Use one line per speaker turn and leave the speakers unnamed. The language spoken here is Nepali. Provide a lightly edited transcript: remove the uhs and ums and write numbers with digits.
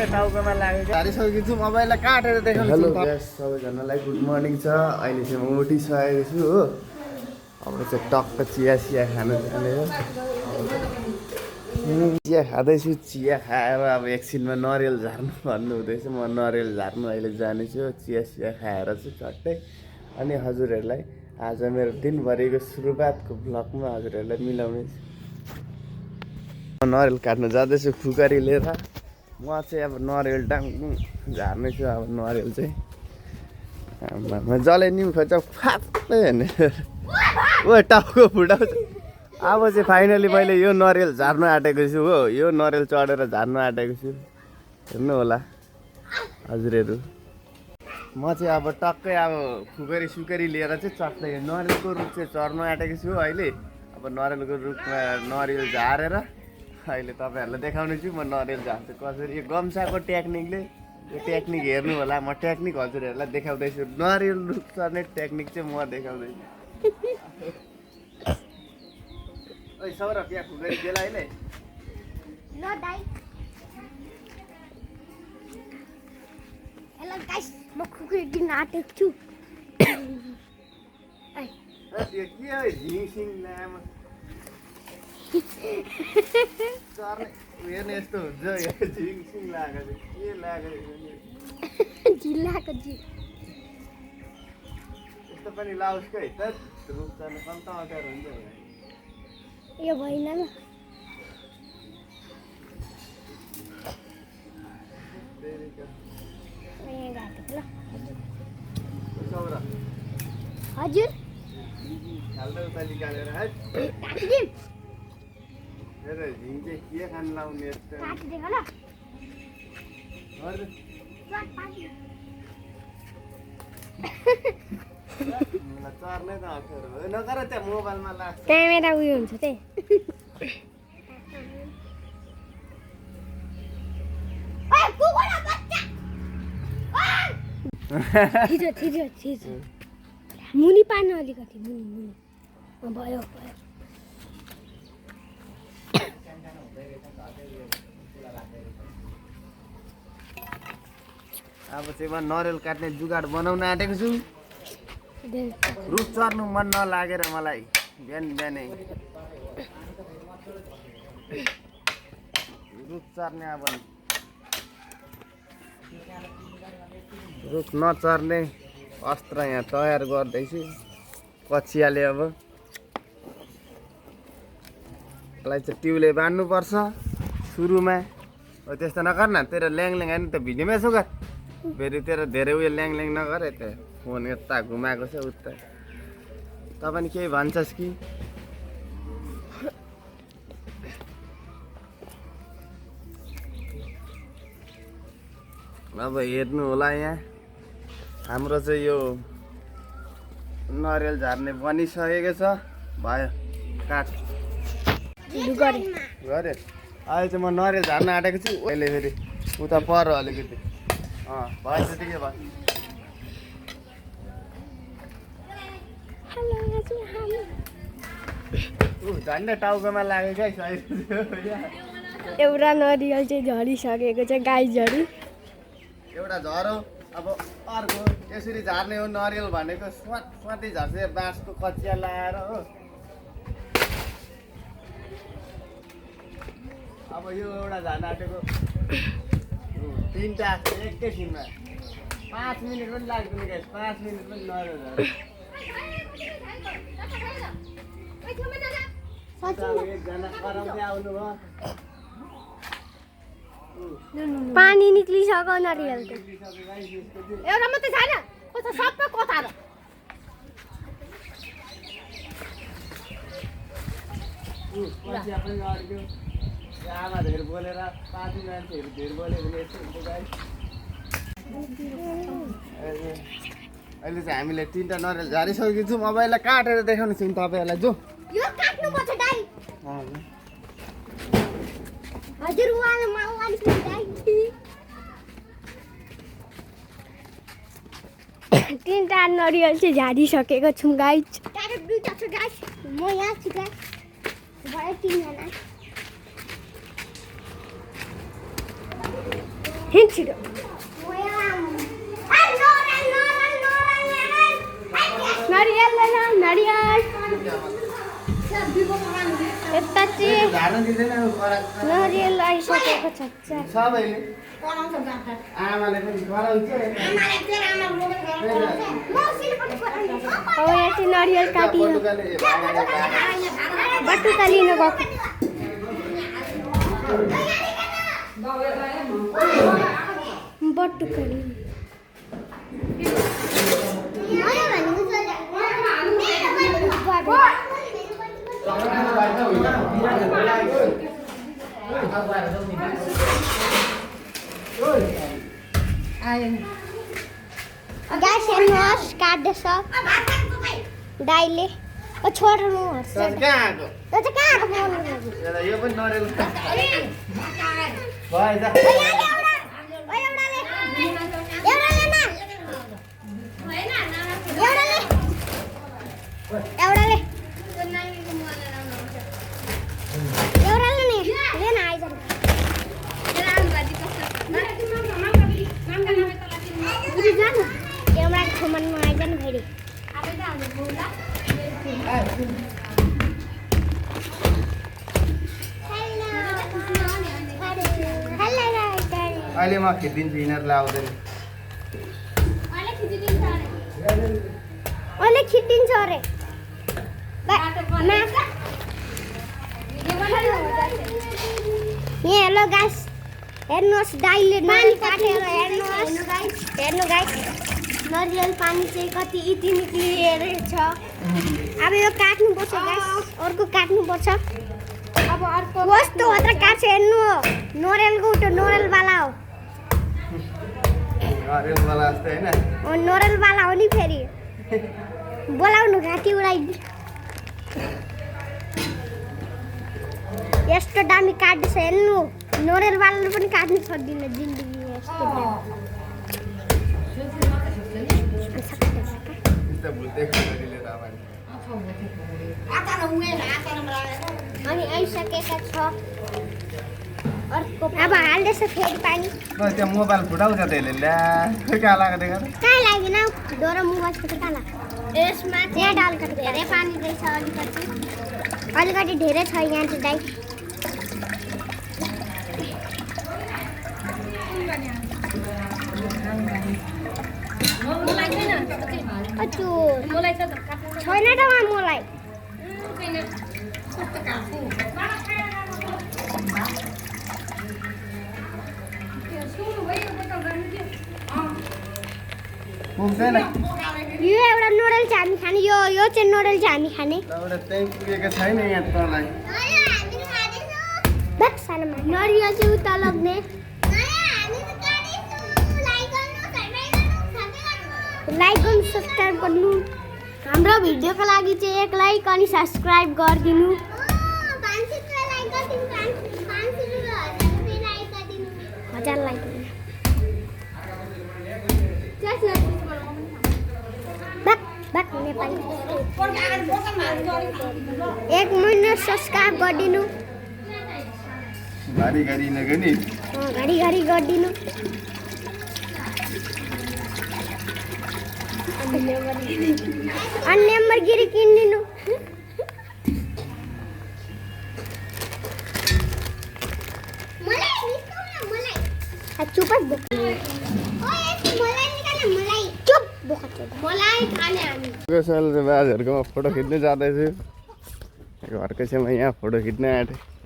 झन्डै टाउकोमा लागेको हारिसकेको छु मोबाइललाई काटेर देखाउनु हेलो गाइस सबैजनालाई गुड मर्निङ छ अहिले चाहिँ म उठिसकेको छु हो अब चाहिँ टक्क चिया खानु जाने हो चिया खाँदैछु चिया खाएर अब एकछिनमा नरिवल झार्नु भन्नु हुँदैछ म नरिवल झार्नु अहिले जानेछु चिया खाएर चाहिँ झट्टै अनि हजुरहरूलाई आज मेरो दिनभरिको सुरुवातको ब्लगमा हजुरहरूलाई मिलाउने नरिवल काट्नु जाँदैछु खुकरी लिएर म चाहिँ अब नरिवल डाङ्गु झार्नेछु अब नरिवल चाहिँ जसले निम खोज्छ फाप्दै हेर्ने ओ टाउको फुटाउँछ अब चाहिँ फाइनली मैले यो नरिवल झार्नु आँटेको छु हो यो नरिवल चढेर झार्नु आँटेको छु हेर्नु होला हजुरहरू म चाहिँ अब टक्कै अब खुकरी सुकरी लिएर चाहिँ चट्दै नरिवलको रुख चाहिँ चढ्नु आँटेको छु अहिले अब नरिवलको रुखमा नरिवल झारेर अहिले तपाईँहरूलाई देखाउने छु म नरिवल झार्छु कसरी यो गम्साको टेक्निकले यो टेक्निक हेर्नु होला म टेक्निक हजुरहरूलाई देखाउँदैछु नरिवल रुख चढ्ने टेक्निक चाहिँ म देखाउँदैछु ओइ सौरभ यहाँ खुकरी गेला अहिले
ल दाइ हेलो गाइस म खुकुरी दिन आँटेको छु
त्यो के हो झिङसिङ लामो चर्ने हेर्ने यस्तो हुन्छ झिङसिङ लागेको के लागेको
जिल्लाको जी
यस्तो पनि लाओस् है त रुख चढ्नु कम्ता अगाडि हुन्छ
यो भएन ल हजुर
खाल्दा उता निकालेर है झिङ चाहिँ के खानु लाउने यस्तो चर्नै त अप्ठ्यारो हो नगर त्यहाँ मोबाइलमा लाग्छ
क्यामेरा उयो हुन्छ त्यही मुनि पार्नु अलिकति मुनि भयो
अब चाहिँ म नरिवल काट्ने जुगाड बनाउन आँटेको छु रुख चढ्नु मन नलागेर मलाई बिहानै रुख चढ्ने अब रुख नचर्ने अस्त्र यहाँ तयार गर्दैछु कचियाले अब यसलाई चाहिँ ट्युबले बान्नुपर्छ सुरुमा हो त्यस्तो नगर न तेरो ल्याङल्याङ होइन त भिडियोमा यसो गर फेरि तेरो धेरै उयो ल्याङल्याङ नगर है त फोन यता घुमाएको छ उता त पनि केही भन्छस् कि अब हेर्नु होला यहाँ हाम्रो चाहिँ यो नरिवल झार्ने बनिसकेको छ भयो काट गरे अहिले चाहिँ म नरिवल झार्न आँटेको छु अहिले फेरि उता पर अलिकति भयो त्यतिकै भयो झन्डै टाउकोमा लागेको है
एउटा नरिवल चाहिँ झरिसकेको छ गाई झरी
एउटा झरो अब अर्को यसरी झार्ने हो नरिवल भनेको स्वाति झर्छ बाँसको कचिया लाएर हो अब यो एउटा झार्न आँटेको तिनवटा एकैछिनमा 5 मिनट पनि लाग्दैन गाइस 5 मिनट पनि नरिवल एकजना कराउँदै आउनु भयो
पानी निक्लिसक्यो नरिवलको एउटा मात्रै छैन कता सबै कतार
आमा धेर बोलेर पाँच मान्छेहरू धेर बोल्यो भने यस्तो हुन्छ गाई अहिले चाहिँ हामीले 3टा नरिवल झारिसकेको छौँ अब यसलाई काटेर देखाउने छौँ तपाईँहरूलाई जो
यो काट्नुपर्छ दाइ हजुर उहाँले दाइ 3टा नरिवल चाहिँ झारिसकेको छौँ गाइस दुईटा छ गाइस म यहाँ छु गाइस भए 3जना हिँड छिटो नरियल लेन नरियल यता चाहिँ
झार्न दिँदैन
नरियल आइसकेको छ
सबैले आमाले पनि कराउँछ
अब यहाँ चाहिँ नरियल काटियो बटुका लिनु गएको बटुका लिनु गाइस हेर्नुहोस् काट्दैछ दाइले छोड्नुहोस्
कहाँ आएको
त्यो चाहिँ कहाँ आएको
यो पनि नरेल अहिले म खिचिदिन्छु यिनीहरूलाई आउँदैन
अहिले खिचिदिन्छ अरे यहाँ हेलो गाइस हेर्नुहोस् दाइले पानी काटेर हेर्नु गाइस नरियल पानी चाहिँ कति इति निक्लिएर छ अब यो काट्नुपर्छ गाइस अर्को काट्नुपर्छ अब अर्को कस्तो मात्र काट्छ हेर्नु नरियलको उठो नरियलवाला हो
नरेलवाला जस्तै होइन
नरियलवाला हो नि फेरि बोलाउनु घाँटी उडाइदिनु यस्तो दामी काट्दैछ हेर्नु नरियलवालाले पनि काट्नु सक्दिनँ जिन्दगी यस्तो अनि आइसकेका छ अर्को अब हाल्दैछ फेरि पानी
त्यो मोबाइल फुटाउँछ त्यसले ल्या कहाँ लाग्यो
कहाँ लागेन डोरो मोबाइल त कहाँ लाग्यो यसमा चाहिँ डालकट धेरै पानी रहेछ अलिकति धेरै छ यहाँ चाहिँ दाइ छैन त मलाई
पुग्दैन
यो एउटा नोडल चाहिँ हामी खाने यो चाहिँ नोडल चाहिँ हामी खाने
एउटा त्यही पुगेको छैन यहाँ तँलाई
बस सानोमा नरियल चाहिँ उता लग्ने लाइक गर्नु सब्सक्राइब गर्नु हाम्रो भिडियोको लागि चाहिँ एक लाइक अनि सब्सक्राइब गरिदिनु हजार लाइक नेपाली एक महिना सब्सक्राइब गरिदिनु
घरी घरी नगर्ने
घरी घरी गरिदिनु अनि नम्बर गिरी किनिदिनु चुप
बाजेहरूकोमा फोटो खिच्नु जाँदैछु घरकै छेउमा यहाँ फोटो खिच्न आँटेँ